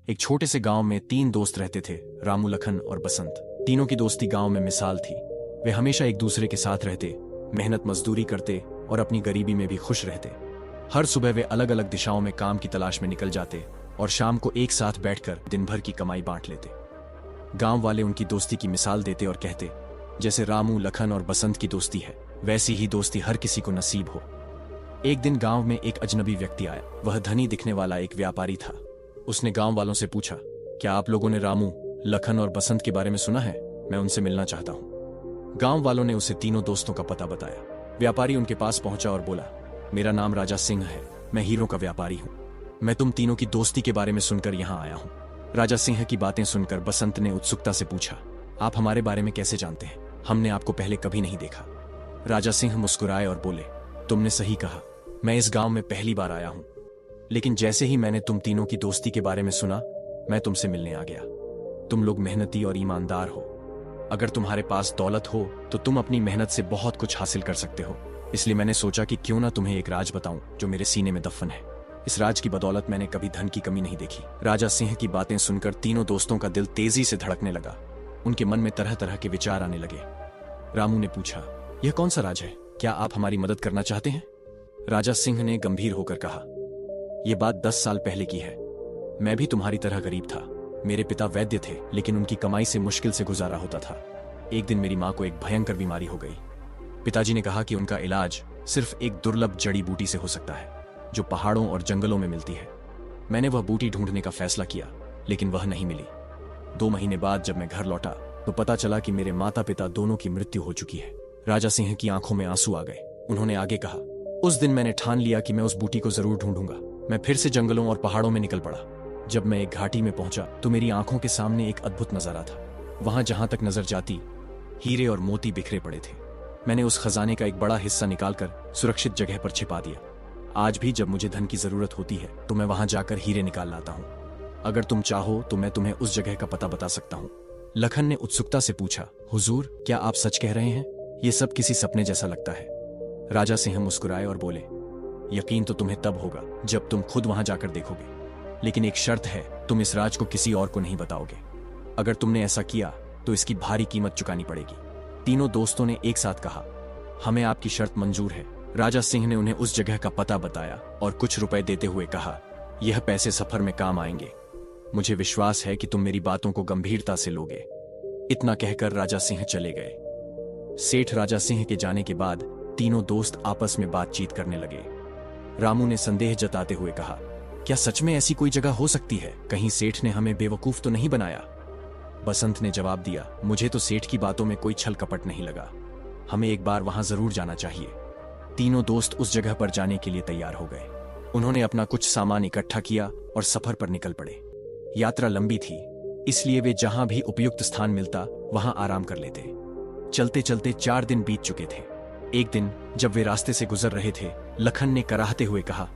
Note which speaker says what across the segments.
Speaker 1: एक छोटे से गांव में 3 दोस्त रहते थे, रामू, लखन और बसंत। तीनों की दोस्ती गांव में मिसाल थी। वे हमेशा एक दूसरे के साथ रहते, मेहनत मजदूरी करते और अपनी गरीबी में भी खुश रहते। हर सुबह वे अलग अलग दिशाओं में काम की तलाश में निकल जाते और शाम को एक साथ बैठकर दिन भर की कमाई बांट लेते। गांव वाले उनकी दोस्ती की मिसाल देते और कहते, जैसे रामू, लखन और बसंत की दोस्ती है, वैसी ही दोस्ती हर किसी को नसीब हो। एक दिन गांव में एक अजनबी व्यक्ति आया। वह धनी दिखने वाला एक व्यापारी था। उसने गांव वालों से पूछा, क्या आप लोगों ने रामू, लखन और बसंत के बारे में सुना है? मैं उनसे मिलना चाहता हूं। गांव वालों ने उसे तीनों दोस्तों का पता बताया। व्यापारी उनके पास पहुंचा और बोला, मेरा नाम राजा सिंह है, मैं हीरों का व्यापारी हूं। मैं तुम तीनों की दोस्ती के बारे में सुनकर यहां आया हूं। राजा सिंह की बातें सुनकर बसंत ने उत्सुकता से पूछा, आप हमारे बारे में कैसे जानते हैं? हमने आपको पहले कभी नहीं देखा। राजा सिंह मुस्कुराए और बोले, तुमने सही कहा, मैं इस गांव में पहली बार आया हूं, लेकिन जैसे ही मैंने तुम तीनों की दोस्ती के बारे में सुना, मैं तुमसे मिलने आ गया। तुम लोग मेहनती और ईमानदार हो। अगर तुम्हारे पास दौलत हो तो तुम अपनी मेहनत से बहुत कुछ हासिल कर सकते हो। इसलिए मैंने सोचा कि क्यों ना तुम्हें एक राज बताऊं जो मेरे सीने में दफन है। इस राज की बदौलत मैंने कभी धन की कमी नहीं देखी। राजा सिंह की बातें सुनकर तीनों दोस्तों का दिल तेजी से धड़कने लगा। उनके मन में तरह तरह के विचार आने लगे। रामू ने पूछा, यह कौन सा राज है? क्या आप हमारी मदद करना चाहते हैं? राजा सिंह ने गंभीर होकर कहा, यह बात 10 साल पहले की है। मैं भी तुम्हारी तरह गरीब था। मेरे पिता वैद्य थे, लेकिन उनकी कमाई से मुश्किल से गुजारा होता था। एक दिन मेरी मां को एक भयंकर बीमारी हो गई। पिताजी ने कहा कि उनका इलाज सिर्फ एक दुर्लभ जड़ी बूटी से हो सकता है, जो पहाड़ों और जंगलों में मिलती है। मैंने वह बूटी ढूंढने का फैसला किया, लेकिन वह नहीं मिली। 2 महीने बाद जब मैं घर लौटा तो पता चला कि मेरे माता पिता दोनों की मृत्यु हो चुकी है। राजा सिंह की आंखों में आंसू आ गए। उन्होंने आगे कहा, उस दिन मैंने ठान लिया कि मैं उस बूटी को जरूर ढूंढूंगा। मैं फिर से जंगलों और पहाड़ों में निकल पड़ा। जब मैं एक घाटी में पहुंचा तो मेरी आंखों के सामने एक अद्भुत नजारा था। वहां जहां तक नजर जाती, हीरे और मोती बिखरे पड़े थे। मैंने उस खजाने का एक बड़ा हिस्सा निकालकर सुरक्षित जगह पर छिपा दिया। आज भी जब मुझे धन की जरूरत होती है तो मैं वहां जाकर हीरे निकाल लाता हूं। अगर तुम चाहो तो मैं तुम्हें उस जगह का पता बता सकता हूं। लखन ने उत्सुकता से पूछा, हुजूर, क्या आप सच कह रहे हैं? यह सब किसी सपने जैसा लगता है। राजा सिंह मुस्कुराए और बोले, यकीन तो तुम्हें तब होगा जब तुम खुद वहां जाकर देखोगे, लेकिन एक शर्त है, तुम इस राज को किसी और को नहीं बताओगे। अगर तुमने ऐसा किया तो इसकी भारी कीमत चुकानी पड़ेगी। तीनों दोस्तों ने एक साथ कहा, हमें आपकी शर्त मंजूर है। राजा सिंह ने उन्हें उस जगह का पता बताया और कुछ रुपए देते हुए कहा, यह पैसे सफर में काम आएंगे। मुझे विश्वास है कि तुम मेरी बातों को गंभीरता से लोगे। इतना कहकर राजा सिंह चले गए। सेठ राजा सिंह के जाने के बाद तीनों दोस्त आपस में बातचीत करने लगे। रामू ने संदेह जताते हुए कहा, क्या सच में ऐसी कोई जगह हो सकती है? कहीं सेठ ने हमें बेवकूफ तो नहीं बनाया? बसंत ने जवाब दिया, मुझे तो सेठ की बातों में कोई छल कपट नहीं लगा। हमें एक बार वहां जरूर जाना चाहिए। तीनों दोस्त उस जगह पर जाने के लिए तैयार हो गए। उन्होंने अपना कुछ सामान इकट्ठा किया और सफर पर निकल पड़े। यात्रा लंबी थी, इसलिए वे जहां भी उपयुक्त स्थान मिलता वहां आराम कर लेते। चलते चलते 4 दिन बीत चुके थे। एक दिन जब वे रास्ते से गुजर रहे थे, लखन ने कराहते हुए कहा,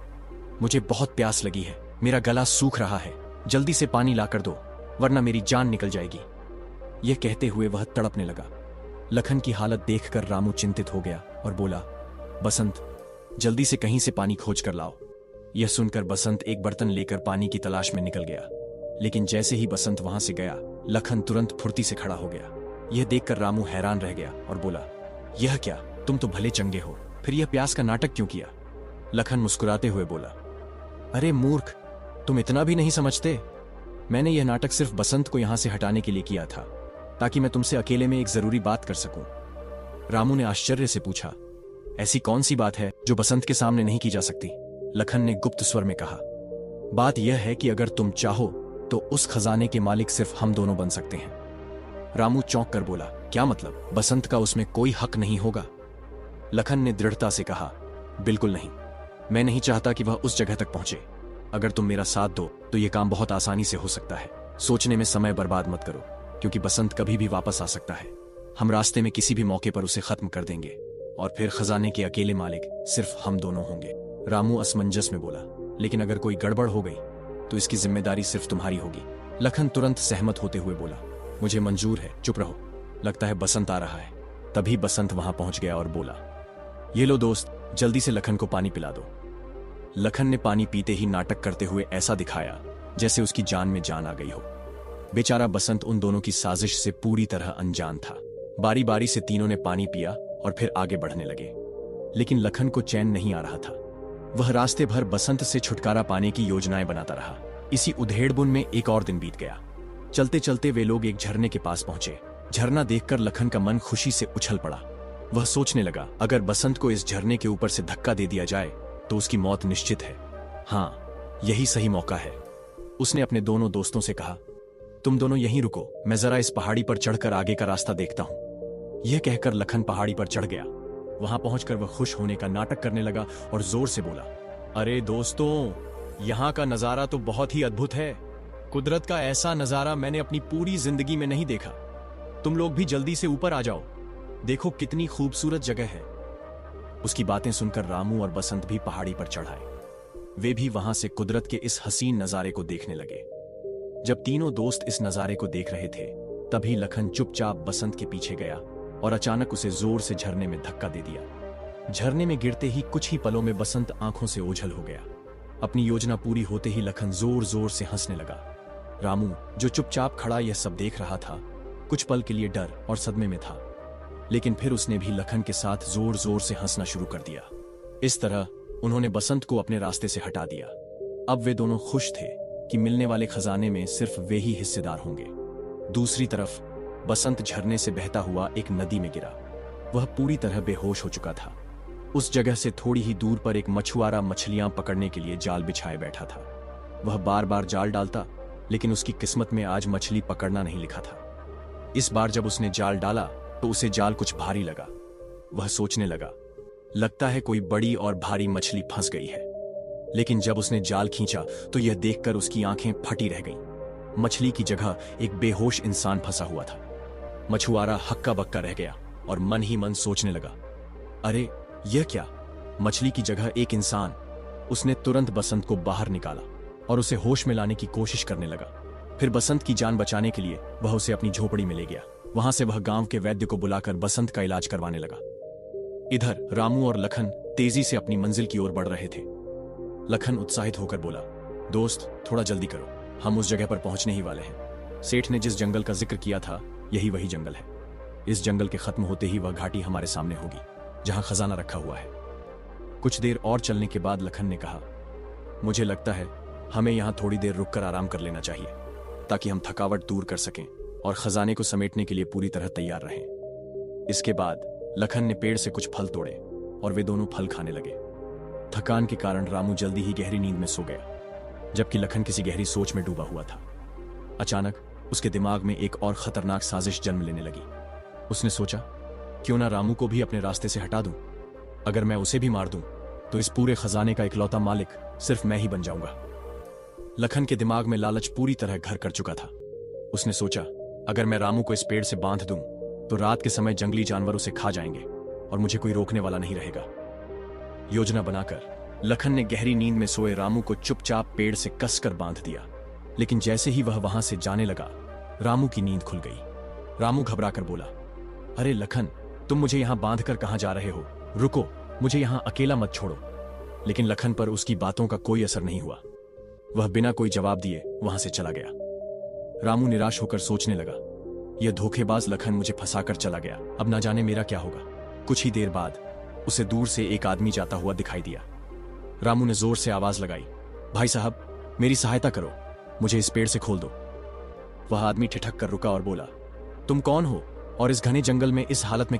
Speaker 1: मुझे बहुत प्यास लगी है, मेरा गला सूख रहा है, जल्दी से पानी लाकर दो, वरना मेरी जान निकल जाएगी। यह कहते हुए वह तड़पने लगा। लखन की हालत देखकर रामू चिंतित हो गया और बोला, बसंत, जल्दी से कहीं से पानी खोज कर लाओ। यह सुनकर बसंत एक बर्तन लेकर पानी की तलाश में निकल गया, लेकिन जैसे ही बसंत वहां से गया, लखन तुरंत फुर्ती से खड़ा हो गया। यह देखकर रामू हैरान रह गया और बोला, यह क्या, तुम तो भले चंगे हो, फिर यह प्यास का नाटक क्यों किया? लखन मुस्कुराते हुए बोला, अरे मूर्ख, तुम इतना भी नहीं समझते। मैंने यह नाटक सिर्फ बसंत को यहां से हटाने के लिए किया था, ताकि मैं तुमसे अकेले में एक जरूरी बात कर सकूं। रामू ने आश्चर्य से पूछा, ऐसी कौन सी बात है जो बसंत के सामने नहीं की जा सकती? लखन ने गुप्त स्वर में कहा, बात यह है कि अगर तुम चाहो तो उस खजाने के मालिक सिर्फ हम दोनों बन सकते हैं। रामू चौंक कर बोला, क्या मतलब? बसंत का उसमें कोई हक नहीं होगा? लखन ने दृढ़ता से कहा, बिल्कुल नहीं। मैं नहीं चाहता कि वह उस जगह तक पहुंचे। अगर तुम मेरा साथ दो तो यह काम बहुत आसानी से हो सकता है। सोचने में समय बर्बाद मत करो, क्योंकि बसंत कभी भी वापस आ सकता है। हम रास्ते में किसी भी मौके पर उसे खत्म कर देंगे और फिर खजाने के अकेले मालिक सिर्फ हम दोनों होंगे। रामू असमंजस में बोला, लेकिन अगर कोई गड़बड़ हो गई तो इसकी जिम्मेदारी सिर्फ तुम्हारी होगी। लखन तुरंत सहमत होते हुए बोला, मुझे मंजूर है, चुप रहो, लगता है बसंत आ रहा है। तभी बसंत वहां पहुंच गया और बोला, ये लो दोस्त, जल्दी से लखन को पानी पिला दो। लखन ने पानी पीते ही नाटक करते हुए ऐसा दिखाया जैसे उसकी जान में जान आ गई हो। बेचारा बसंत उन दोनों की साजिश से पूरी तरह अनजान था। बारी बारी से तीनों ने पानी पिया और फिर आगे बढ़ने लगे, लेकिन लखन को चैन नहीं आ रहा था। वह रास्ते भर बसंत से छुटकारा पाने की योजनाएं बनाता रहा। इसी उधेड़बुन में एक और दिन बीत गया। चलते चलते वे लोग एक झरने के पास पहुंचे। झरना देखकर लखन का मन खुशी से उछल पड़ा। वह सोचने लगा, अगर बसंत को इस झरने के ऊपर से धक्का दे दिया जाए तो उसकी मौत निश्चित है। हाँ, यही सही मौका है। उसने अपने दोनों दोस्तों से कहा, तुम दोनों यहीं रुको, मैं जरा इस पहाड़ी पर चढ़कर आगे का रास्ता देखता हूं। यह कहकर लखन पहाड़ी पर चढ़ गया। वहां पहुंचकर वह खुश होने का नाटक करने लगा और जोर से बोला, अरे दोस्तों, यहां का नजारा तो बहुत ही अद्भुत है। कुदरत का ऐसा नजारा मैंने अपनी पूरी जिंदगी में नहीं देखा। तुम लोग भी जल्दी से ऊपर आ जाओ, देखो कितनी खूबसूरत जगह है। उसकी बातें सुनकर रामू और बसंत भी पहाड़ी पर चढ़ आए। वे भी वहां से कुदरत के इस हसीन नजारे को देखने लगे। जब तीनों दोस्त इस नजारे को देख रहे थे, तभी लखन चुपचाप बसंत के पीछे गया और अचानक उसे जोर से झरने में धक्का दे दिया। झरने में गिरते ही कुछ ही पलों में बसंत आंखों से ओझल हो गया। अपनी योजना पूरी होते ही लखन जोर जोर से हंसने लगा। रामू, जो चुपचाप खड़ा यह सब देख रहा था, कुछ पल के लिए डर और सदमे में था, लेकिन फिर उसने भी लखन के साथ जोर जोर से हंसना शुरू कर दिया। इस तरह उन्होंने बसंत को अपने रास्ते से हटा दिया। अब वे दोनों खुश थे कि मिलने वाले खजाने में सिर्फ वे ही हिस्सेदार होंगे। दूसरी तरफ बसंत झरने से बहता हुआ एक नदी में गिरा। वह पूरी तरह बेहोश हो चुका था। उस जगह से थोड़ी ही दूर पर एक मछुआरा मछलियां पकड़ने के लिए जाल बिछाए बैठा था। वह बार बार जाल डालता, लेकिन उसकी किस्मत में आज मछली पकड़ना नहीं लिखा था। इस बार जब उसने जाल डाला तो उसे जाल कुछ भारी लगा। वह सोचने लगा, लगता है कोई बड़ी और भारी मछली फंस गई है। लेकिन जब उसने जाल खींचा तो यह देखकर उसकी आंखें फटी रह गईं। मछली की जगह एक बेहोश इंसान फंसा हुआ था। मछुआरा हक्का बक्का रह गया और मन ही मन सोचने लगा, अरे यह क्या, मछली की जगह एक इंसान। उसने तुरंत बसंत को बाहर निकाला और उसे होश में लाने की कोशिश करने लगा। फिर बसंत की जान बचाने के लिए वह उसे अपनी झोपड़ी में ले गया। वहां से वह गांव के वैद्य को बुलाकर बसंत का इलाज करवाने लगा। इधर रामू और लखन तेजी से अपनी मंजिल की ओर बढ़ रहे थे। लखन उत्साहित होकर बोला, दोस्त थोड़ा जल्दी करो, हम उस जगह पर पहुंचने ही वाले हैं। सेठ ने जिस जंगल का जिक्र किया था, यही वही जंगल है। इस जंगल के खत्म होते ही वह घाटी हमारे सामने होगी जहां खजाना रखा हुआ है। कुछ देर और चलने के बाद लखन ने कहा, मुझे लगता है हमें यहां थोड़ी देर रुककर आराम कर लेना चाहिए, ताकि हम थकावट दूर कर सकें और खजाने को समेटने के लिए पूरी तरह तैयार रहें। इसके बाद लखन ने पेड़ से कुछ फल तोड़े और वे दोनों फल खाने लगे। थकान के कारण रामू जल्दी ही गहरी नींद में सो गया, जबकि लखन किसी गहरी सोच में डूबा हुआ था। अचानक उसके दिमाग में एक और खतरनाक साजिश जन्म लेने लगी। उसने सोचा, क्यों ना रामू को भी अपने रास्ते से हटा दूं। अगर मैं उसे भी मार दूं तो इस पूरे खजाने का इकलौता मालिक सिर्फ मैं ही बन जाऊंगा। लखन के दिमाग में लालच पूरी तरह घर कर चुका था। उसने सोचा, अगर मैं रामू को इस पेड़ से बांध दूं तो रात के समय जंगली जानवर उसे खा जाएंगे और मुझे कोई रोकने वाला नहीं रहेगा। योजना बनाकर लखन ने गहरी नींद में सोए रामू को चुपचाप पेड़ से कसकर बांध दिया। लेकिन जैसे ही वह वहां से जाने लगा, रामू की नींद खुल गई। रामू घबराकर बोला, अरे लखन, तुम मुझे यहां बांधकर कहां जा रहे हो? रुको, मुझे यहां अकेला मत छोड़ो। लेकिन लखन पर उसकी बातों का कोई असर नहीं हुआ। वह बिना कोई जवाब दिए वहां से चला गया। रामू निराश होकर सोचने लगा, यह धोखेबाज लखन मुझे फंसाकर चला गया, अब ना जाने मेरा क्या होगा। कुछ ही देर बाद उसे दूर से एक आदमी जाता हुआ दिखाई दिया। रामू ने जोर से आवाज लगाई, भाई साहब, मेरी सहायता करो, मुझे इस पेड़ से खोल दो। वह आदमी ठिठक कर रुका और बोला, तुम कौन हो और इस घने जंगल में इस हालत में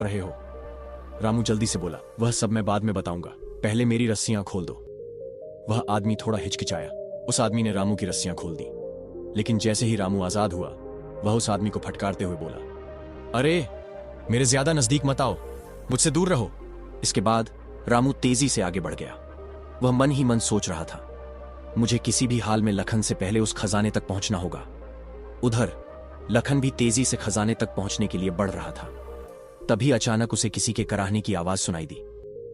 Speaker 1: रहे हो? रामू जल्दी से बोला, वह सब मैं बाद में बताऊंगा, पहले मेरी रस्सियां खोल दो। वह आदमी थोड़ा हिचकिचाया। उस आदमी ने रामू की रस्सियां खोल दी, लेकिन जैसे ही रामू आजाद हुआ, वह उस आदमी को फटकारते हुए बोला, अरे मेरे ज्यादा नजदीक मत आओ, मुझसे दूर रहो। इसके बाद रामू तेजी से आगे बढ़ गया। वह मन ही मन सोच रहा था, मुझे किसी भी हाल में लखन से पहले उस खजाने तक पहुंचना होगा। उधर लखन भी तेजी से खजाने तक पहुंचने के लिए बढ़ रहा था। तभी अचानक उसे किसी के कराहने की आवाज सुनाई दी।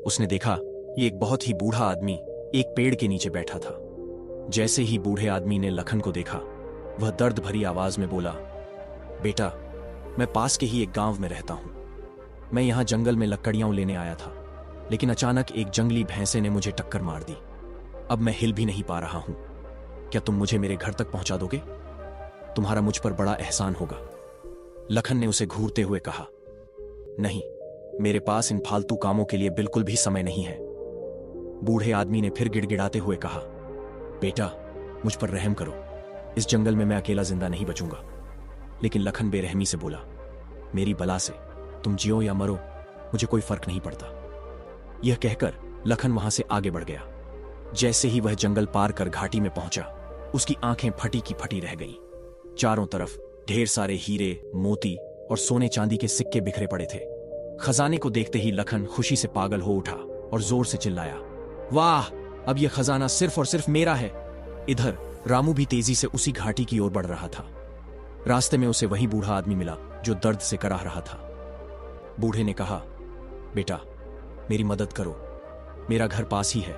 Speaker 1: उसने देखा, ये एक बहुत ही बूढ़ा आदमी एक पेड़ के नीचे बैठा था। जैसे ही बूढ़े आदमी ने लखन को देखा, वह दर्द भरी आवाज में बोला, बेटा, मैं पास के ही एक गांव में रहता हूं। मैं यहां जंगल में लकड़ियां लेने आया था। लेकिन अचानक एक जंगली भैंसे ने मुझे टक्कर मार दी। अब मैं हिल भी नहीं पा रहा हूं। क्या तुम मुझे मेरे घर तक पहुंचा दोगे? तुम्हारा मुझ पर बड़ा एहसान होगा। लखन ने उसे घूरते हुए कहा। नहीं, मेरे पास इन फालतू कामों के लिए बिल्कुल भी समय नहीं है। बूढ़े आदमी ने फिर गिड़गिड़ाते हुए कहा। बेटा, मुझ पर रहम करो। इस जंगल में मैं अकेला जिंदा नहीं बचूंगा। लेकिन लखन बेरहमी से बोला, मेरी बला से तुम जियो या मरो, मुझे कोई फर्क नहीं पड़ता। यह कहकर लखन वहां से आगे बढ़ गया। जैसे ही वह जंगल पार कर घाटी में पहुंचा, उसकी आंखें फटी की फटी रह गईं। चारों तरफ ढेर सारे हीरे, मोती और सोने चांदी के सिक्के बिखरे पड़े थे। खजाने को देखते ही लखन खुशी से पागल हो उठा और जोर से चिल्लाया, वाह, अब यह खजाना सिर्फ और सिर्फ मेरा है। इधर रामू भी तेजी से उसी घाटी की ओर बढ़ रहा था। रास्ते में उसे वही बूढ़ा आदमी मिला जो दर्द से कराह रहा था। बूढ़े ने कहा, बेटा, मेरी मदद करो। मेरा घर पास ही है,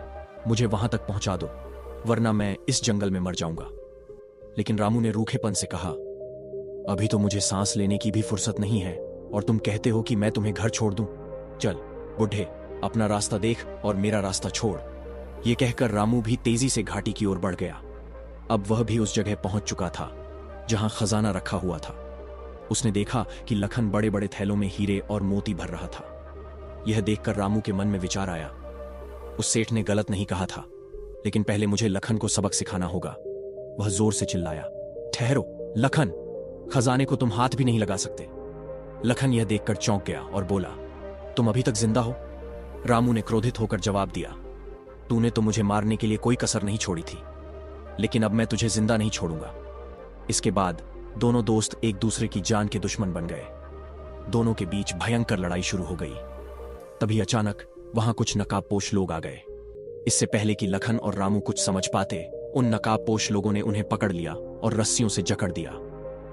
Speaker 1: मुझे वहां तक पहुंचा दो, वरना मैं इस जंगल में मर जाऊंगा। लेकिन रामू ने रूखेपन से कहा, अभी तो मुझे सांस लेने की भी फुर्सत नहीं है और तुम कहते हो कि मैं तुम्हें घर छोड़ दूं। चल बुढ़े, अपना रास्ता देख और मेरा रास्ता छोड़। यह कहकर रामू भी तेजी से घाटी की ओर बढ़ गया। अब वह भी उस जगह पहुंच चुका था जहां खजाना रखा हुआ था। उसने देखा कि लखन बड़े बड़े थैलों में हीरे और मोती भर रहा था। यह देखकर रामू के मन में विचार आया, उस सेठ ने गलत नहीं कहा था, लेकिन पहले मुझे लखन को सबक सिखाना होगा। वह जोर से चिल्लाया, ठहरो लखन, खजाने को तुम हाथ भी नहीं लगा सकते। लखन यह देखकर चौंक गया और बोला, तुम अभी तक जिंदा हो? रामू ने क्रोधित होकर जवाब दिया, तूने तो मुझे मारने के लिए कोई कसर नहीं छोड़ी थी, लेकिन अब मैं तुझे जिंदा नहीं छोड़ूंगा। इसके बाद दोनों दोस्त एक दूसरे की जान के दुश्मन बन गए। दोनों के बीच भयंकर लड़ाई शुरू हो गई। तभी अचानक वहां कुछ नकाबपोश लोग आ गए। इससे पहले कि लखन और रामू कुछ समझ पाते, उन नकाबपोश लोगों ने उन्हें पकड़ लिया और रस्सियों से जकड़ दिया।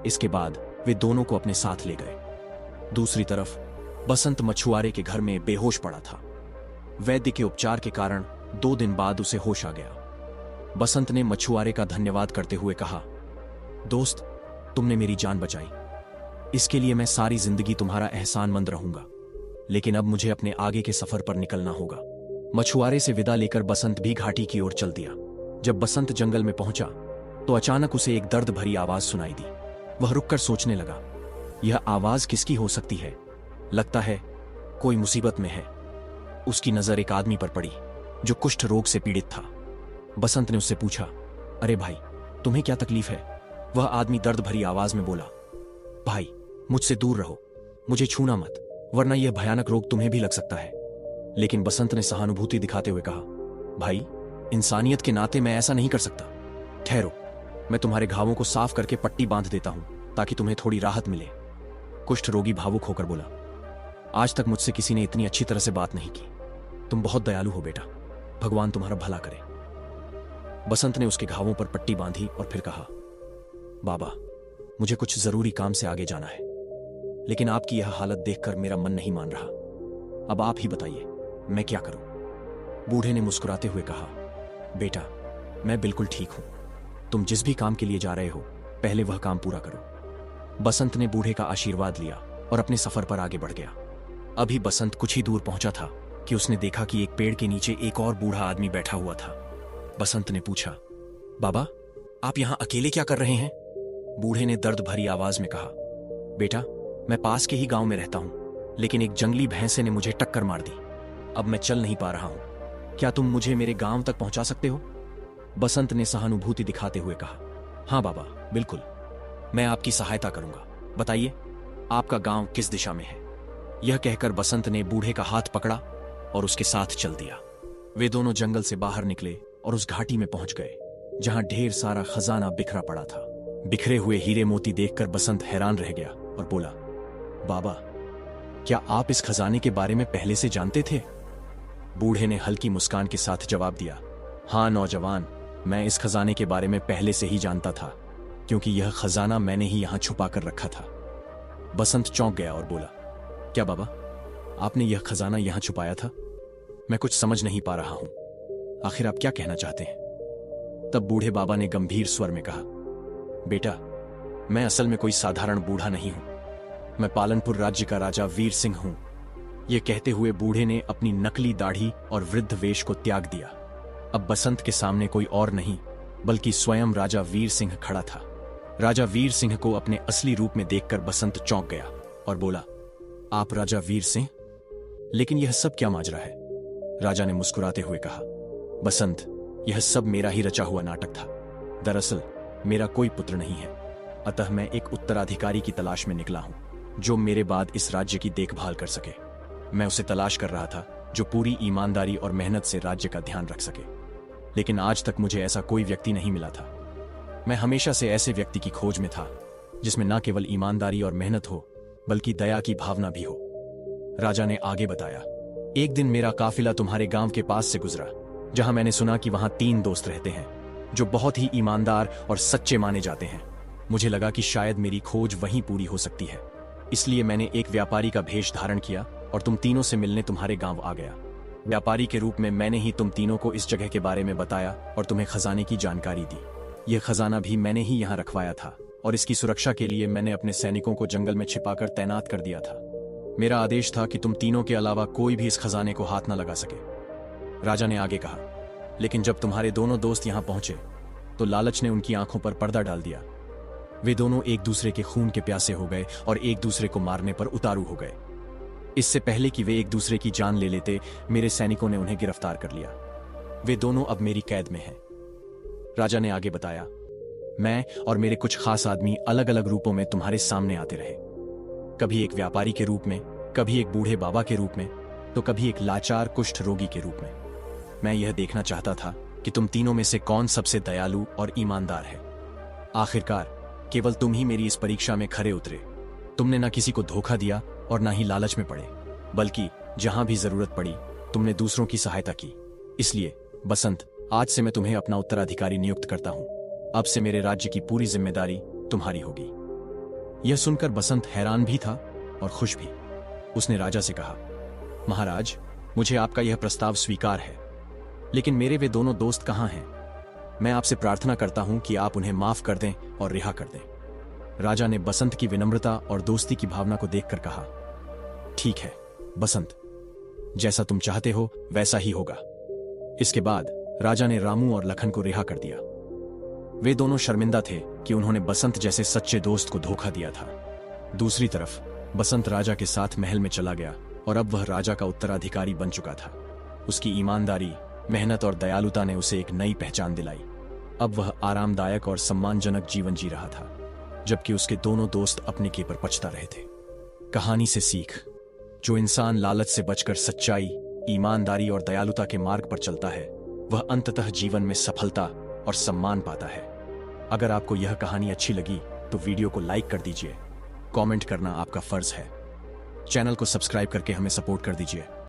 Speaker 1: इसके बाद वे दोनों को अपने साथ ले गए। दूसरी तरफ बसंत मछुआरे के घर में बेहोश पड़ा था। वैद्य के उपचार के कारण 2 दिन बाद उसे होश आ गया। बसंत ने मछुआरे का धन्यवाद करते हुए कहा, दोस्त, तुमने मेरी जान बचाई। इसके लिए मैं सारी जिंदगी तुम्हारा एहसानमंद रहूंगा। लेकिन अब मुझे अपने आगे के सफर पर निकलना होगा। मछुआरे से विदा लेकर बसंत भी घाटी की ओर चल दिया। जब बसंत जंगल में पहुंचा तो अचानक उसे एक दर्द भरी आवाज सुनाई दी। वह रुककर सोचने लगा, यह आवाज किसकी हो सकती है? लगता है कोई मुसीबत में है। उसकी नजर एक आदमी पर पड़ी जो कुष्ठ रोग से पीड़ित था। बसंत ने उससे पूछा, अरे भाई, तुम्हें क्या तकलीफ है? वह आदमी दर्द भरी आवाज में बोला, भाई, मुझसे दूर रहो, मुझे छूना मत, वरना यह भयानक रोग तुम्हें भी लग सकता है। लेकिन बसंत ने सहानुभूति दिखाते हुए कहा, भाई, इंसानियत के नाते मैं ऐसा नहीं कर सकता। ठहरो, मैं तुम्हारे घावों को साफ करके पट्टी बांध देता हूं ताकि तुम्हें थोड़ी राहत मिले। कुष्ठ रोगी भावुक होकर बोला, आज तक मुझसे किसी ने इतनी अच्छी तरह से बात नहीं की। तुम बहुत दयालु हो बेटा, भगवान तुम्हारा भला करे। बसंत ने उसके घावों पर पट्टी बांधी और फिर कहा, बाबा, मुझे कुछ जरूरी काम से आगे जाना है, लेकिन आपकी यह हालत देखकर मेरा मन नहीं मान रहा। अब आप ही बताइए, मैं क्या करूं? बूढ़े ने मुस्कुराते हुए कहा, बेटा, मैं बिल्कुल ठीक हूं। तुम जिस भी काम के लिए जा रहे हो, पहले वह काम पूरा करो। बसंत ने बूढ़े का आशीर्वाद लिया और अपने सफर पर आगे बढ़ गया। अभी बसंत कुछ ही दूर पहुंचा था कि उसने देखा कि एक पेड़ के नीचे एक और बूढ़ा आदमी बैठा हुआ था। बसंत ने पूछा, बाबा, आप यहां अकेले क्या कर रहे हैं? बूढ़े ने दर्द भरी आवाज में कहा, बेटा, मैं पास के ही गांव में रहता हूं, लेकिन एक जंगली भैंसे ने मुझे टक्कर मार दी। अब मैं चल नहीं पा रहा हूं। क्या तुम मुझे मेरे गांव तक पहुंचा सकते हो? बसंत ने सहानुभूति दिखाते हुए कहा, हां बाबा, बिल्कुल, मैं आपकी सहायता करूंगा। बताइए, आपका गांव किस दिशा में है? यह कहकर बसंत ने बूढ़े का हाथ पकड़ा और उसके साथ चल दिया। वे दोनों जंगल से बाहर निकले और उस घाटी में पहुंच गए जहां ढेर सारा खजाना बिखरा पड़ा था। बिखरे हुए हीरे मोती देखकर बसंत हैरान रह गया और बोला, बाबा, क्या आप इस खजाने के बारे में पहले से जानते थे? बूढ़े ने हल्की मुस्कान के साथ जवाब दिया, हां नौजवान, मैं इस खजाने के बारे में पहले से ही जानता था, क्योंकि यह खजाना मैंने ही यहां छुपा कर रखा था। बसंत चौंक गया और बोला, क्या बाबा, आपने यह खजाना यहां छुपाया था? मैं कुछ समझ नहीं पा रहा हूं। आखिर आप क्या कहना चाहते हैं? तब बूढ़े बाबा ने गंभीर स्वर में कहा, बेटा, मैं असल में कोई साधारण बूढ़ा नहीं हूं। मैं पालनपुर राज्य का राजा वीर सिंह हूं। ये कहते हुए बूढ़े ने अपनी नकली दाढ़ी और वृद्ध वेश को त्याग दिया। अब बसंत के सामने कोई और नहीं बल्कि स्वयं राजा वीर सिंह खड़ा था। राजा वीर सिंह को अपने असली रूप में देखकर बसंत चौंक गया और बोला, आप राजा वीर सिंह? लेकिन यह सब क्या माजरा है? राजा ने मुस्कुराते हुए कहा, बसंत, यह सब मेरा ही रचा हुआ नाटक था। दरअसल मेरा कोई पुत्र नहीं है, अतः मैं एक उत्तराधिकारी की तलाश में निकला हूं जो मेरे बाद इस राज्य की देखभाल कर सके। मैं उसे तलाश कर रहा था जो पूरी ईमानदारी और मेहनत से राज्य का ध्यान रख सके, लेकिन आज तक मुझे ऐसा कोई व्यक्ति नहीं मिला था। मैं हमेशा से ऐसे व्यक्ति की खोज में था जिसमें न केवल ईमानदारी और मेहनत हो बल्कि दया की भावना भी हो। राजा ने आगे बताया, एक दिन मेरा काफिला तुम्हारे गांव के पास से गुजरा, जहां मैंने सुना कि वहां 3 दोस्त रहते हैं जो बहुत ही ईमानदार और सच्चे माने जाते हैं। मुझे लगा कि शायद मेरी खोज वहीं पूरी हो सकती है, इसलिए मैंने एक व्यापारी का भेष धारण किया और तुम तीनों से मिलने तुम्हारे गांव आ गया। व्यापारी के रूप में मैंने ही तुम तीनों को इस जगह के बारे में बताया और तुम्हें खजाने की जानकारी दी। यह खजाना भी मैंने ही यहाँ रखवाया था और इसकी सुरक्षा के लिए मैंने अपने सैनिकों को जंगल में छिपाकर तैनात कर दिया था। मेरा आदेश था कि तुम तीनों के अलावा कोई भी इस खजाने को हाथ न लगा सके। राजा ने आगे कहा, लेकिन जब तुम्हारे दोनों दोस्त यहाँ पहुंचे तो लालच ने उनकी आंखों पर पर्दा डाल दिया। वे दोनों एक दूसरे के खून के प्यासे हो गए और एक दूसरे को मारने पर उतारू हो गए। इससे पहले कि वे एक दूसरे की जान ले लेते, मेरे सैनिकों ने उन्हें गिरफ्तार कर लिया। वे दोनों अब मेरी कैद में हैं। राजा ने आगे बताया, मैं और मेरे कुछ खास आदमी अलग अलग रूपों में तुम्हारे सामने आते रहे, कभी एक व्यापारी के रूप में, कभी एक बूढ़े बाबा के रूप में, तो कभी एक लाचार कुष्ठ रोगी के रूप में। मैं यह देखना चाहता था कि तुम तीनों में से कौन सबसे दयालु और ईमानदार है। आखिरकार केवल तुम ही मेरी इस परीक्षा में खरे उतरे। तुमने न किसी को धोखा दिया और न ही लालच में पड़े, बल्कि जहां भी जरूरत पड़ी तुमने दूसरों की सहायता की। इसलिए बसंत, आज से मैं तुम्हें अपना उत्तराधिकारी नियुक्त करता हूं। अब से मेरे राज्य की पूरी जिम्मेदारी तुम्हारी होगी। यह सुनकर बसंत हैरान भी था और खुश भी। उसने राजा से कहा, महाराज, मुझे आपका यह प्रस्ताव स्वीकार है, लेकिन मेरे वे दोनों दोस्त कहां हैं? मैं आपसे प्रार्थना करता हूं कि आप उन्हें माफ कर दें और रिहा कर दें। राजा ने बसंत की विनम्रता और दोस्ती की भावना को देखकर कहा, ठीक है बसंत, जैसा तुम चाहते हो वैसा ही होगा। इसके बाद राजा ने रामू और लखन को रिहा कर दिया। वे दोनों शर्मिंदा थे कि उन्होंने बसंत जैसे सच्चे दोस्त को धोखा दिया था। दूसरी तरफ बसंत राजा के साथ महल में चला गया और अब वह राजा का उत्तराधिकारी बन चुका था। उसकी ईमानदारी, मेहनत और दयालुता ने उसे एक नई पहचान दिलाई। अब वह आरामदायक और सम्मानजनक जीवन जी रहा था, जबकि उसके दोनों दोस्त अपने के पर पछता रहे थे। कहानी से सीख, जो इंसान लालच से बचकर सच्चाई, ईमानदारी और दयालुता के मार्ग पर चलता है, वह अंततः जीवन में सफलता और सम्मान पाता है। अगर आपको यह कहानी अच्छी लगी तो वीडियो को लाइक कर दीजिए। कमेंट करना आपका फर्ज है। चैनल को सब्सक्राइब करके हमें सपोर्ट कर दीजिए।